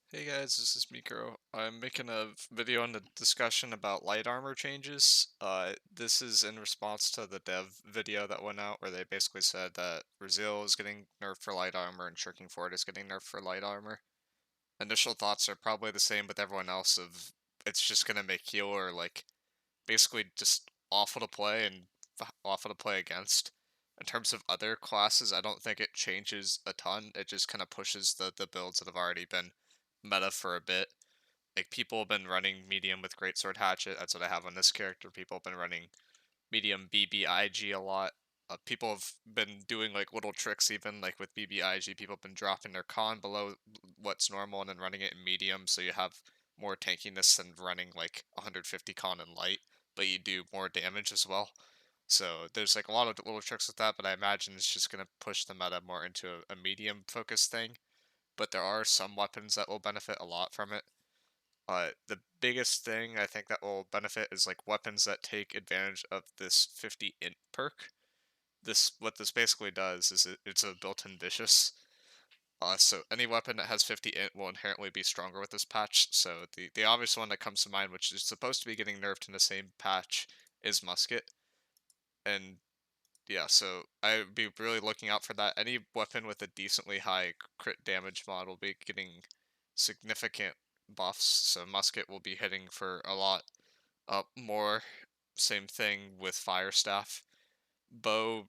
Hey guys, this is Mikro. I'm making a video on the discussion about light armor changes. This is in response to the dev video that went out where they basically said that Brazil is getting nerfed for light armor and Shirking Forward is getting nerfed for light armor. Initial thoughts are probably the same with everyone else of it's just gonna make healer like basically just awful to play and awful to play against. In terms of other classes, I don't think it changes a ton. It just kind of pushes the builds that have already been meta for a bit. Like people have been running medium with Greatsword Hatchet. That's what I have on this character. People have been running medium BBIG a lot. People have been doing like little tricks even like with BBIG. People have been dropping their con below what's normal and then running it in medium, so you have more tankiness than running like 150 con in light, but you do more damage as well. So there's like a lot of little tricks with that, but I imagine it's just gonna push the meta more into a medium focused thing. But there are some weapons that will benefit a lot from it. The biggest thing I think that will benefit is like weapons that take advantage of this 50 int perk. What this basically does is it's a built-in vicious. So any weapon that has 50 int will inherently be stronger with this patch. So the obvious one that comes to mind, which is supposed to be getting nerfed in the same patch, is musket. And yeah, so I would be really looking out for that. Any weapon with a decently high crit damage mod will be getting significant buffs. So musket will be hitting for a lot more. Same thing with fire staff. Bow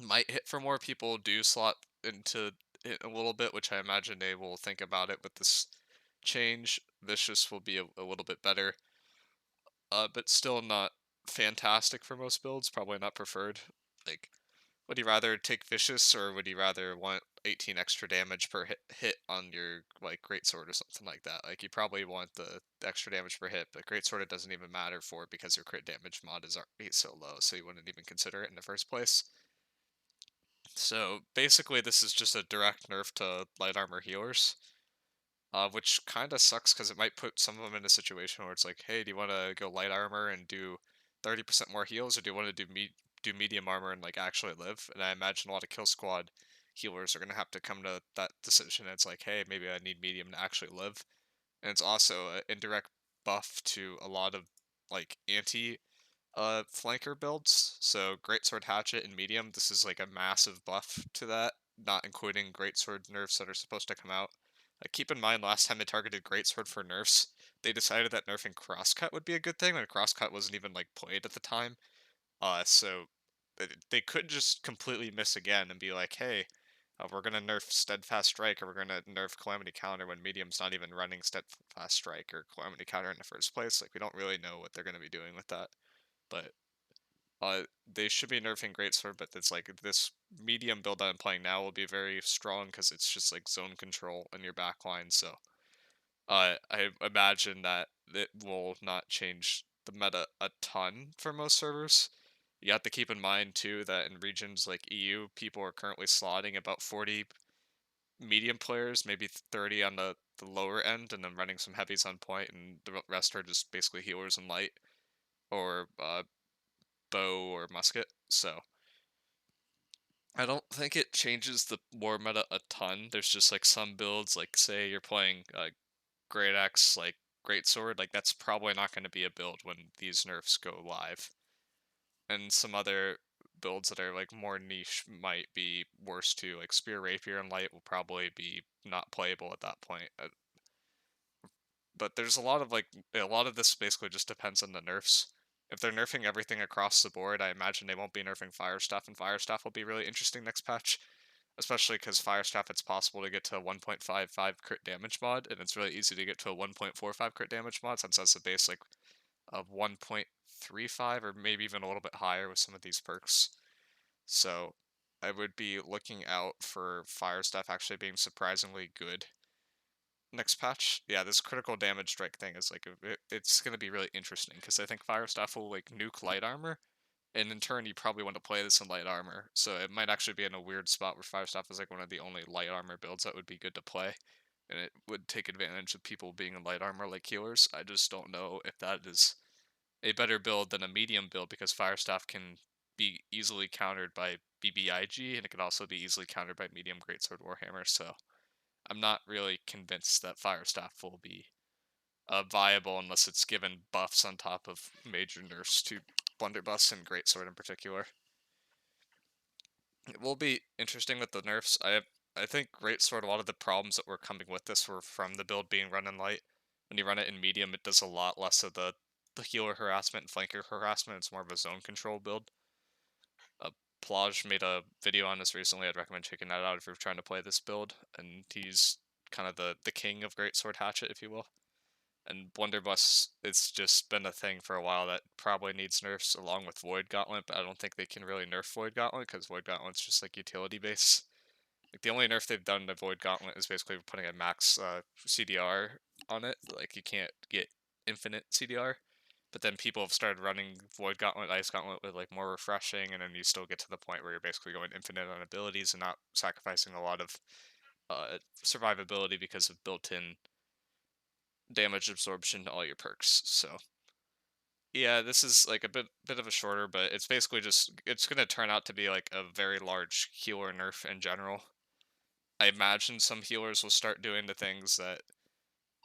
might hit for more. People do slot into it a little bit, which I imagine they will think about it with this change. Vicious will be a little bit better, but still not fantastic for most builds. Probably not preferred. Like, would you rather take Vicious or would you rather want 18 extra damage per hit on your like greatsword or something like that? Like you probably want the extra damage per hit, but greatsword it doesn't even matter for because your crit damage mod is already so low, so you wouldn't even consider it in the first place. So basically, this is just a direct nerf to light armor healers, which kind of sucks because it might put some of them in a situation where it's like, hey, do you want to go light armor and do 30% more heals, or do you want to do medium armor and like actually live? And I imagine a lot of kill squad healers are gonna have to come to that decision. It's like, hey, maybe I need medium to actually live, and it's also an indirect buff to a lot of like anti flanker builds. So greatsword hatchet and medium, this is like a massive buff to that, not including greatsword nerfs that are supposed to come out. Keep in mind, last time they targeted greatsword for nerfs, they decided that nerfing crosscut would be a good thing, when crosscut wasn't even like played at the time. So they could just completely miss again and be like, hey, we're gonna nerf steadfast strike or we're gonna nerf calamity counter when medium's not even running steadfast strike or calamity counter in the first place. Like we don't really know what they're gonna be doing with that, but they should be nerfing Greatsword, but it's like this medium build that I'm playing now will be very strong because it's just like zone control in your backline. So I imagine that it will not change the meta a ton for most servers. You have to keep in mind too that in regions like EU, people are currently slotting about 40 medium players, maybe 30 on the lower end, and then running some heavies on point, and the rest are just basically healers and light or bow or musket. So I don't think it changes the war meta a ton. There's just like some builds, like say you're playing Great Axe, like Great Sword, like that's probably not going to be a build when these nerfs go live. And some other builds that are like more niche might be worse too. Like Spear Rapier and Light will probably be not playable at that point. But there's a lot of this basically just depends on the nerfs. If they're nerfing everything across the board, I imagine they won't be nerfing Fire Staff, and Fire Staff will be really interesting next patch. Especially because Fire Staff, it's possible to get to a 1.55 crit damage mod, and it's really easy to get to a 1.45 crit damage mod since that's a base like of 1.35 or maybe even a little bit higher with some of these perks. So I would be looking out for Fire Staff actually being surprisingly good next patch. Yeah, this critical damage strike thing is like it's going to be really interesting because I think Fire Staff will like nuke light armor, and in turn you probably want to play this in light armor. So it might actually be in a weird spot where Fire Staff is like one of the only light armor builds that would be good to play, and it would take advantage of people being in light armor like healers. I just don't know if that is a better build than a medium build because Fire Staff can be easily countered by BBIG, and it can also be easily countered by medium Greatsword Warhammer. So I'm not really convinced that Fire Staff will be viable unless it's given buffs on top of major nerfs to Blunderbuss and Greatsword in particular. It will be interesting with the nerfs. I think Greatsword, a lot of the problems that were coming with this were from the build being run in light. When you run it in medium, it does a lot less of the healer harassment and flanker harassment. It's more of a zone control build. Uh, Plage made a video on this recently. I'd recommend checking that out if you're trying to play this build. And he's kind of the king of Greatsword Hatchet, if you will. And Blunderbuss, it's just been a thing for a while that probably needs nerfs along with Void Gauntlet, but I don't think they can really nerf Void Gauntlet because Void Gauntlet's just like utility base. Like the only nerf they've done to Void Gauntlet is basically putting a max CDR on it. Like you can't get infinite CDR, but then people have started running Void Gauntlet, Ice Gauntlet with like more refreshing, and then you still get to the point where you're basically going infinite on abilities and not sacrificing a lot of survivability because of built-in damage absorption to all your perks. So yeah, this is like a bit of a shorter, but it's basically just it's gonna turn out to be like a very large healer nerf in general. I imagine some healers will start doing the things that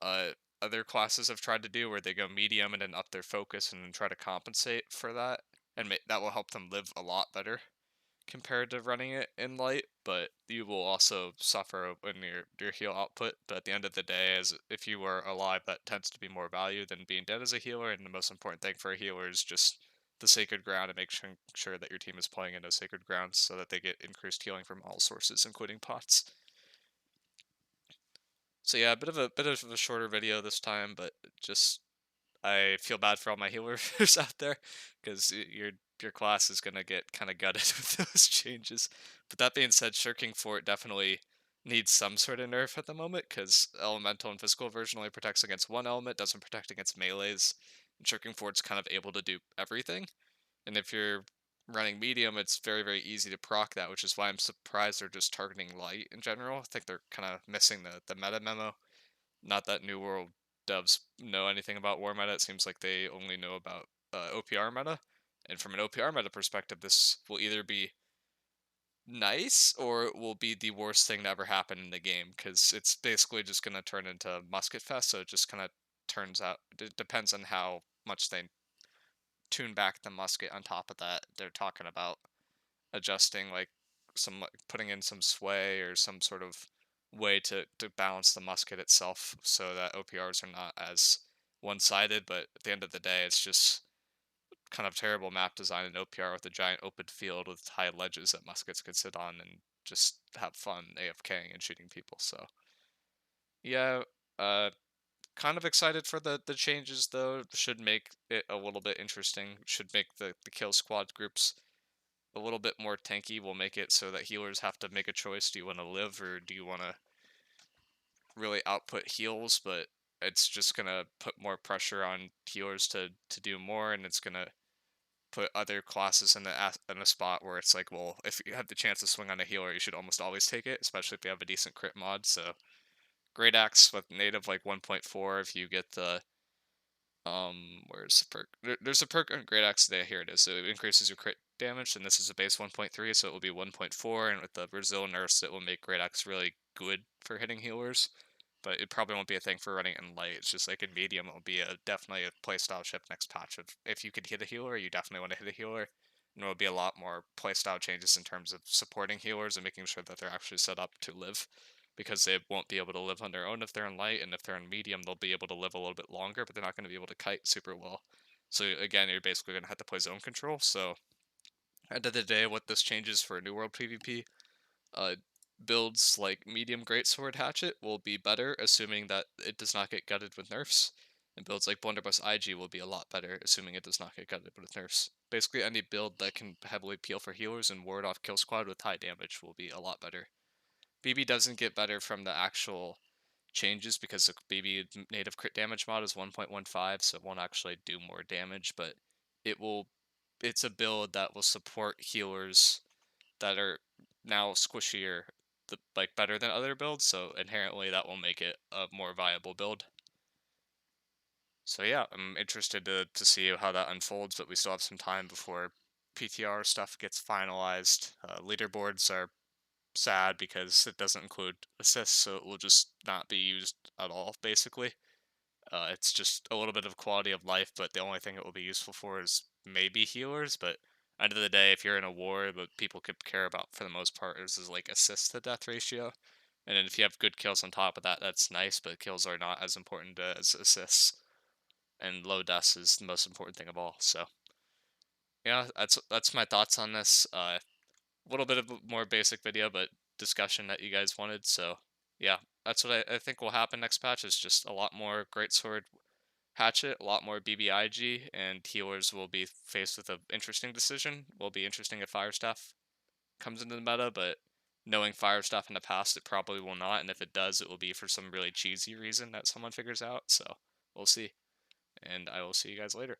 uh other classes have tried to do, where they go medium and then up their focus and then try to compensate for that, and that will help them live a lot better compared to running it in light, but you will also suffer in your heal output. But at the end of the day, as if you were alive, that tends to be more value than being dead as a healer. And the most important thing for a healer is just the sacred ground and make sure that your team is playing into sacred grounds so that they get increased healing from all sources, including pots. So yeah, a bit of a shorter video this time, but just I feel bad for all my healers out there because your class is gonna get kind of gutted with those changes. But that being said, Shirking Fort definitely needs some sort of nerf at the moment because Elemental and Physical version only protects against one element, doesn't protect against melees. And Shirking Fort's kind of able to do everything. And if you're running medium, it's very easy to proc that, which is why I'm surprised they're just targeting light in general. I think they're kind of missing the meta memo. Not that New World devs know anything about war meta. It seems like they only know about OPR meta. And from an OPR meta perspective, this will either be nice or it will be the worst thing to ever happen in the game because it's basically just going to turn into Musket Fest. So it just kind of turns out, it depends on how much they tune back the musket on top of that. They're talking about adjusting like putting in some sway or some sort of way to balance the musket itself so that OPRs are not as one-sided, but at the end of the day it's just kind of terrible map design in OPR with a giant open field with high ledges that muskets could sit on and just have fun AFKing and shooting people. So yeah, uh kind of excited for the changes though. Should make it a little bit interesting. Should make the kill squad groups a little bit more tanky. Will make it so that healers have to make a choice. Do you want to live or do you want to really output heals? But it's just gonna put more pressure on healers to do more, and it's gonna put other classes in a spot where it's like, well, if you have the chance to swing on a healer, you should almost always take it, especially if you have a decent crit mod. So Great Axe with native like 1.4, if you get the where's the perk? There's a perk on Great Axe today. Here it is. So it increases your crit damage, and this is a base 1.3, so it will be 1.4. And with the Brazil nurse, it will make Great Axe really good for hitting healers. But it probably won't be a thing for running it in light. It's just like in medium, it will be definitely a playstyle shift next patch. Of if you could hit a healer, you definitely want to hit a healer. And there will be a lot more playstyle changes in terms of supporting healers and making sure that they're actually set up to live, because they won't be able to live on their own if they're in light, and if they're in medium, they'll be able to live a little bit longer, but they're not going to be able to kite super well. So again, you're basically going to have to play zone control. So end of the day, what this changes for New World PvP, uh, builds like medium greatsword hatchet will be better, assuming that it does not get gutted with nerfs. And builds like Blunderbuss IG will be a lot better, assuming it does not get gutted with nerfs. Basically, any build that can heavily peel for healers and ward off kill squad with high damage will be a lot better. BB doesn't get better from the actual changes because the BB native crit damage mod is 1.15, so it won't actually do more damage, but it will. It's a build that will support healers that are now squishier, like better than other builds, so inherently that will make it a more viable build. So yeah, I'm interested to see how that unfolds, but we still have some time before PTR stuff gets finalized. Leaderboards are sad because it doesn't include assists, so it will just not be used at all, basically. It's just a little bit of quality of life, but the only thing it will be useful for is maybe healers. But end of the day, if you're in a war, what people could care about for the most part is like assist to death ratio. And then if you have good kills on top of that, that's nice. But kills are not as important as assists, and low deaths is the most important thing of all. So yeah, that's my thoughts on this. A little bit of a more basic video, but discussion that you guys wanted. So yeah, that's what I think will happen next patch. Is just a lot more greatsword hatchet, a lot more BBIG, and healers will be faced with an interesting decision. Will be interesting if Fire Staff comes into the meta, but knowing Fire Staff in the past, it probably will not. And if it does, it will be for some really cheesy reason that someone figures out. So we'll see. And I will see you guys later.